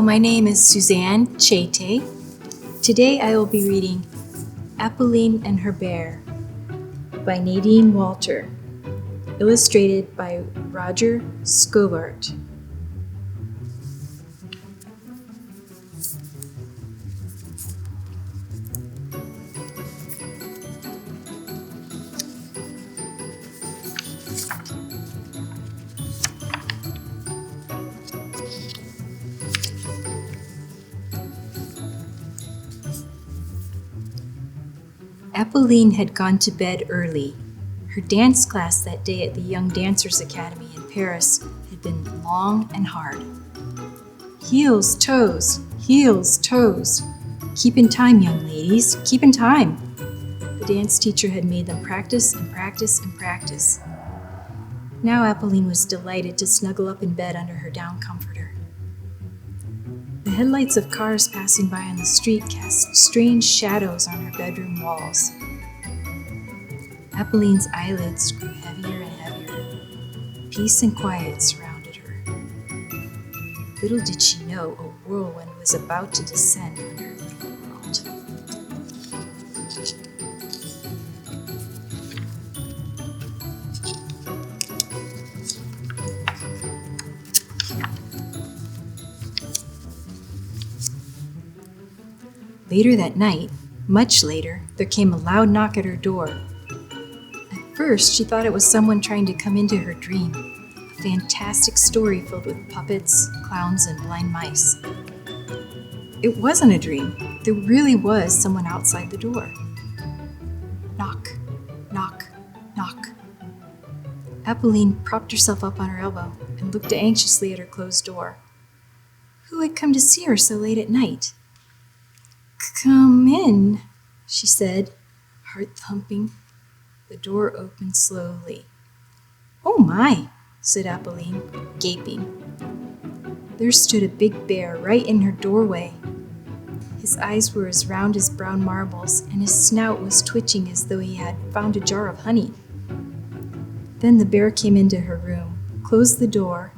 Hello, my name is Suzanne Chete. Today I will be reading Apolline and Her Bear by Nadine Walter, illustrated by Roger Scobart. Apolline had gone to bed early. Her dance class that day at the Young Dancers Academy in Paris had been long and hard. Heels, toes, heels, toes. Keep in time, young ladies, keep in time. The dance teacher had made them practice and practice and practice. Now Apolline was delighted to snuggle up in bed under her down comforter. The headlights of cars passing by on the street cast strange shadows on her bedroom walls. Apolline's eyelids grew heavier and heavier. Peace and quiet surrounded her. Little did she know a whirlwind was about to descend on her little world. Later that night, much later, there came a loud knock at her door. At first, she thought it was someone trying to come into her dream, a fantastic story filled with puppets, clowns, and blind mice. It wasn't a dream. There really was someone outside the door. Knock, knock, knock. Apolline propped herself up on her elbow and looked anxiously at her closed door. Who had come to see her so late at night? "Come in," she said, heart thumping. The door opened slowly. "Oh my," said Apolline, gaping. There stood a big bear right in her doorway. His eyes were as round as brown marbles, and his snout was twitching as though he had found a jar of honey. Then the bear came into her room, closed the door,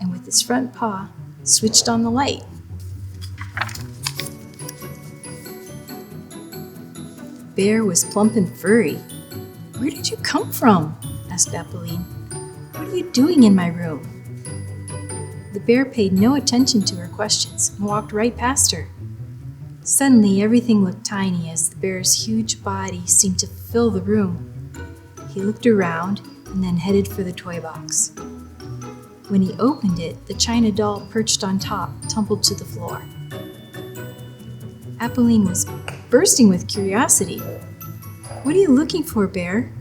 and with his front paw, switched on the light. The bear was plump and furry. "Where did you come from?" asked Apolline. "What are you doing in my room?" The bear paid no attention to her questions and walked right past her. Suddenly, everything looked tiny as the bear's huge body seemed to fill the room. He looked around and then headed for the toy box. When he opened it, the china doll perched on top tumbled to the floor. Apolline was bursting with curiosity. "What are you looking for, Bear?"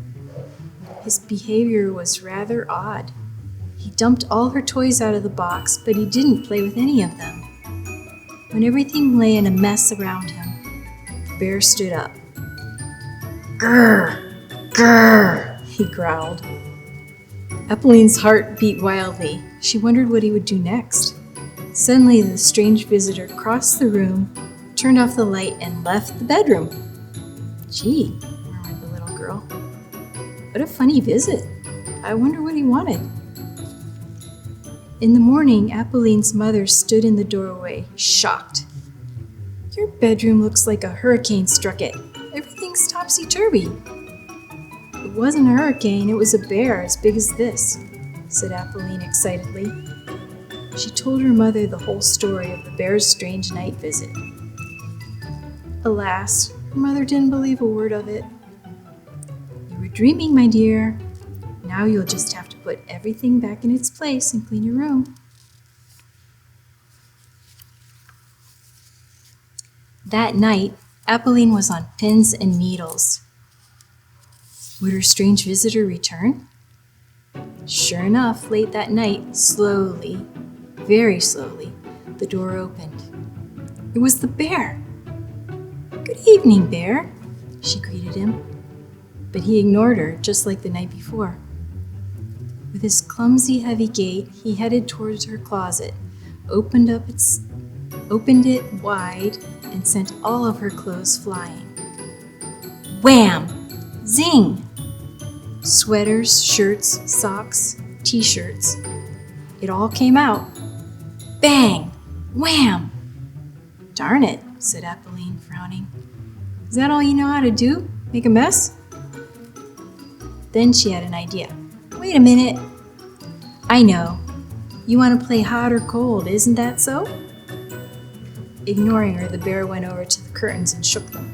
His behavior was rather odd. He dumped all her toys out of the box, but he didn't play with any of them. When everything lay in a mess around him, the bear stood up. "Grr! Grr!" he growled. Apolline's heart beat wildly. She wondered what he would do next. Suddenly, the strange visitor crossed the room, turned off the light, and left the bedroom. "Gee," murmured the little girl. "What a funny visit. I wonder what he wanted." In the morning, Apolline's mother stood in the doorway, shocked. "Your bedroom looks like a hurricane struck it. Everything's topsy-turvy." "It wasn't a hurricane, it was a bear as big as this," said Apolline excitedly. She told her mother the whole story of the bear's strange night visit. Alas, her mother didn't believe a word of it. "You were dreaming, my dear. Now you'll just have to put everything back in its place and clean your room." That night, Apolline was on pins and needles. Would her strange visitor return? Sure enough, late that night, slowly, very slowly, the door opened. It was the bear. "Good evening, Bear," she greeted him. But he ignored her, just like the night before. With his clumsy, heavy gait, he headed towards her closet, opened it wide, and sent all of her clothes flying. Wham! Zing! Sweaters, shirts, socks, t-shirts. It all came out. Bang! Wham! Darn it, said Apolline, frowning. Is that all you know how to do? Make a mess? Then she had an idea. Wait a minute. I know. You want to play hot or cold, isn't that so? Ignoring her, the bear went over to the curtains and shook them.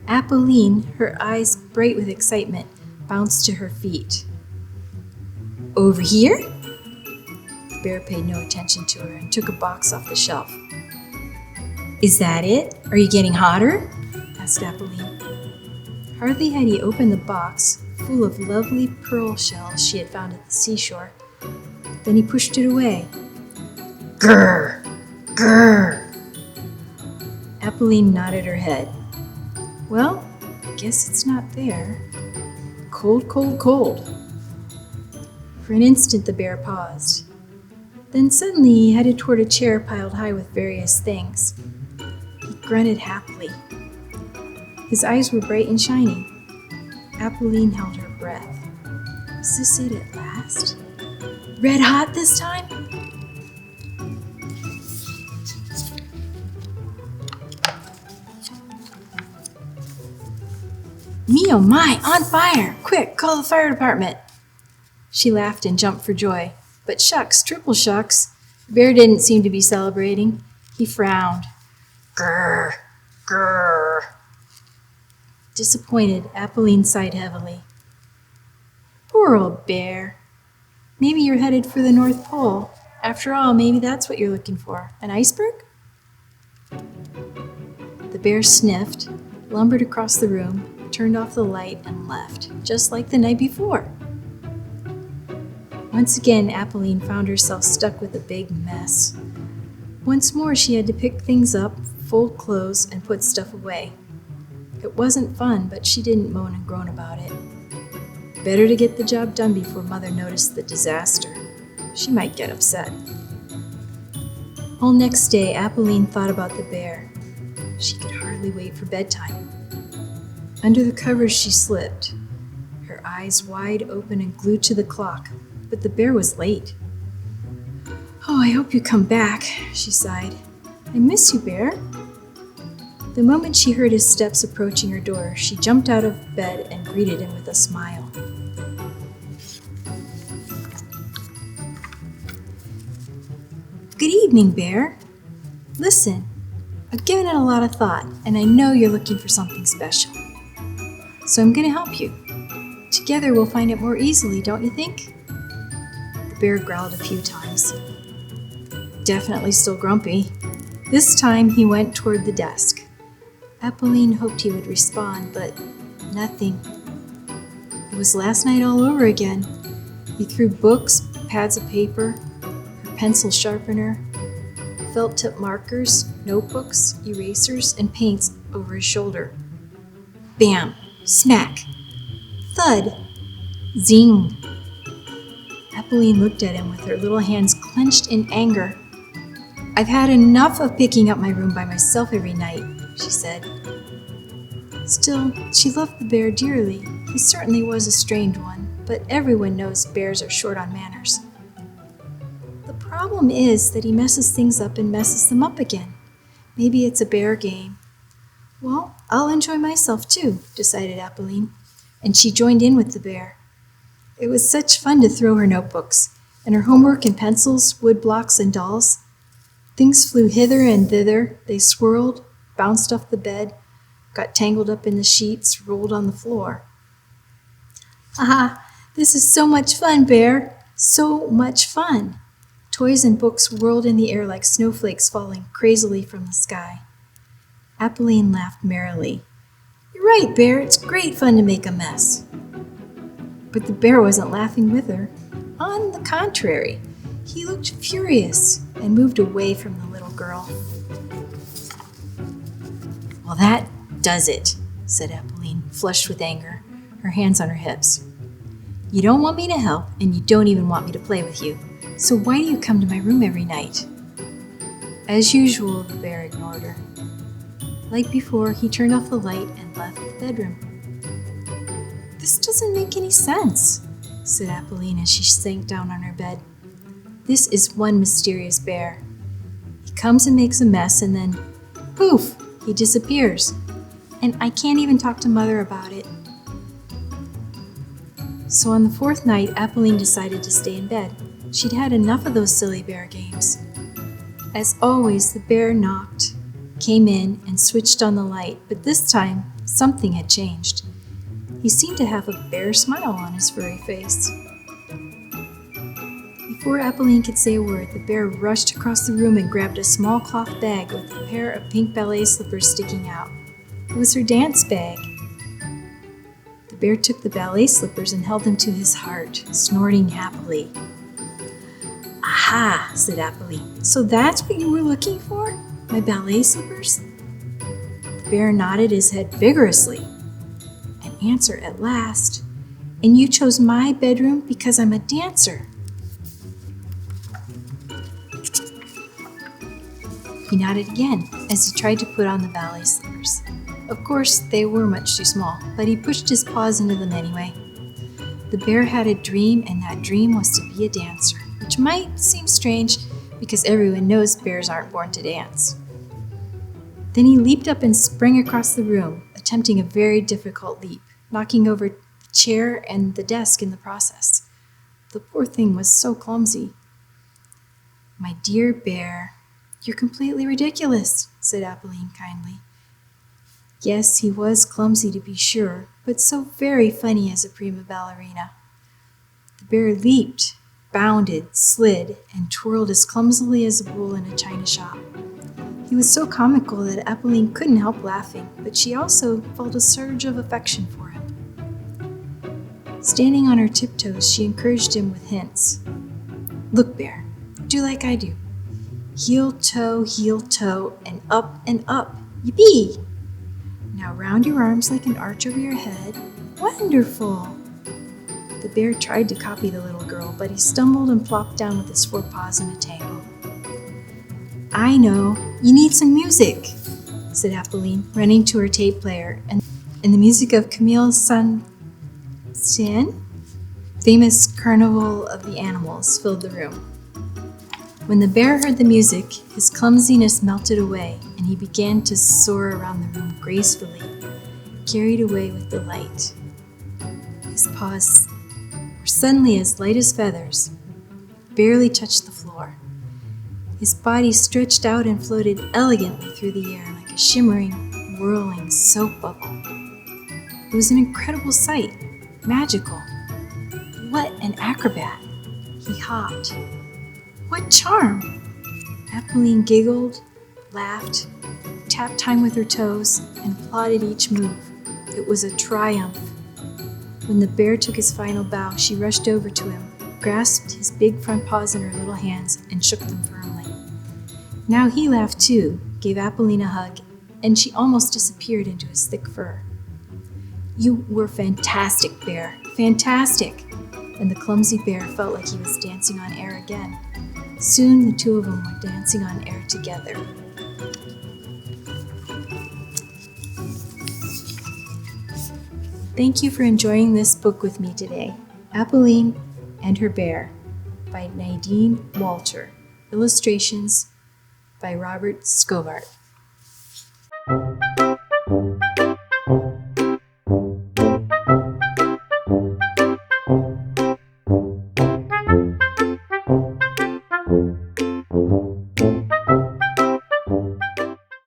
Apolline, her eyes bright with excitement, bounced to her feet. Over here? The bear paid no attention to her and took a box off the shelf. Is that it? Are you getting hotter? Asked Apolline. Hardly had he opened the box, full of lovely pearl shells she had found at the seashore, then he pushed it away. Grrr! Grrr! Apolline nodded her head. Well, guess it's not there. Cold, cold, cold. For an instant the bear paused. Then suddenly he headed toward a chair piled high with various things. He grunted happily. His eyes were bright and shiny. Apolline held her breath. Was this it at last? Red hot this time? Me oh my, on fire! Quick, call the fire department! She laughed and jumped for joy. But shucks, triple shucks. The bear didn't seem to be celebrating. He frowned. Grrr, grrr. Disappointed, Apolline sighed heavily. Poor old bear. Maybe you're headed for the North Pole. After all, maybe that's what you're looking for. An iceberg? The bear sniffed, lumbered across the room, turned off the light, and left, just like the night before. Once again, Apolline found herself stuck with a big mess. Once more, she had to pick things up, fold clothes, and put stuff away. It wasn't fun, but she didn't moan and groan about it. Better to get the job done before Mother noticed the disaster. She might get upset. All next day, Apolline thought about the bear. She could hardly wait for bedtime. Under the covers she slipped, her eyes wide open and glued to the clock, but the bear was late. Oh, I hope you come back, she sighed. I miss you, bear. The moment she heard his steps approaching her door, she jumped out of bed and greeted him with a smile. Good evening, bear. Listen, I've given it a lot of thought, and I know you're looking for something special. So I'm going to help you. Together we'll find it more easily, don't you think? The bear growled a few times. Definitely still grumpy. This time he went toward the desk. Apolline hoped he would respond, but nothing. It was last night all over again. He threw books, pads of paper, her pencil sharpener, felt-tip markers, notebooks, erasers, and paints over his shoulder. Bam! Smack! Thud! Zing! Apolline looked at him with her little hands clenched in anger. I've had enough of picking up my room by myself every night, she said. Still, she loved the bear dearly. He certainly was a strange one, but everyone knows bears are short on manners. The problem is that he messes things up and messes them up again. Maybe it's a bear game. Well, I'll enjoy myself too, decided Apolline, and she joined in with the bear. It was such fun to throw her notebooks, and her homework and pencils, wood blocks, and dolls. Things flew hither and thither. They swirled, bounced off the bed, got tangled up in the sheets, rolled on the floor. Ah, this is so much fun, Bear! So much fun! Toys and books whirled in the air like snowflakes falling crazily from the sky. Apolline laughed merrily. You're right, Bear, it's great fun to make a mess. But the bear wasn't laughing with her. On the contrary, he looked furious and moved away from the little girl. Well, that does it, said Apolline, flushed with anger, her hands on her hips. You don't want me to help, and you don't even want me to play with you. So why do you come to my room every night? As usual, the bear ignored her. Like before, he turned off the light and left the bedroom. This doesn't make any sense, said Apolline as she sank down on her bed. This is one mysterious bear. comes and makes a mess, and then, poof, he disappears. And I can't even talk to Mother about it. So on the fourth night, Apolline decided to stay in bed. She'd had enough of those silly bear games. As always, the bear knocked, came in, and switched on the light, but this time, something had changed. He seemed to have a bear smile on his furry face. Before Apolline could say a word, the bear rushed across the room and grabbed a small cloth bag with a pair of pink ballet slippers sticking out. It was her dance bag. The bear took the ballet slippers and held them to his heart, snorting happily. "Aha," said Apolline. "So that's what you were looking for? My ballet slippers?" The bear nodded his head vigorously. An answer at last. "And you chose my bedroom because I'm a dancer." He nodded again as he tried to put on the ballet slippers. Of course, they were much too small, but he pushed his paws into them anyway. The bear had a dream, and that dream was to be a dancer, which might seem strange because everyone knows bears aren't born to dance. Then he leaped up and sprang across the room, attempting a very difficult leap, knocking over the chair and the desk in the process. The poor thing was so clumsy. "My dear bear, you're completely ridiculous," said Apolline kindly. Yes, he was clumsy to be sure, but so very funny as a prima ballerina. The bear leaped, bounded, slid, and twirled as clumsily as a bull in a china shop. He was so comical that Apolline couldn't help laughing, but she also felt a surge of affection for him. Standing on her tiptoes, she encouraged him with hints. "Look, bear, do like I do. Heel, toe, and up, yippee! Now round your arms like an arch over your head. Wonderful!" The bear tried to copy the little girl, but he stumbled and plopped down with his forepaws in a tangle. "I know, you need some music," said Apolline, running to her tape player, and the music of Camille Saint-Saëns' famous Carnival of the Animals filled the room. When the bear heard the music, his clumsiness melted away, and he began to soar around the room gracefully, carried away with the light. His paws were suddenly as light as feathers, barely touched the floor. His body stretched out and floated elegantly through the air like a shimmering, whirling soap bubble. It was an incredible sight, magical. What an acrobat! He hopped. What charm! Apolline giggled, laughed, tapped time with her toes, and applauded each move. It was a triumph. When the bear took his final bow, she rushed over to him, grasped his big front paws in her little hands, and shook them firmly. Now he laughed too, gave Apolline a hug, and she almost disappeared into his thick fur. "You were fantastic, bear, fantastic!" And the clumsy bear felt like he was dancing on air again. Soon the two of them were dancing on air together. Thank you for enjoying this book with me today, Apolline and Her Bear, by Nadine Walter. Illustrations by Robert Scovart.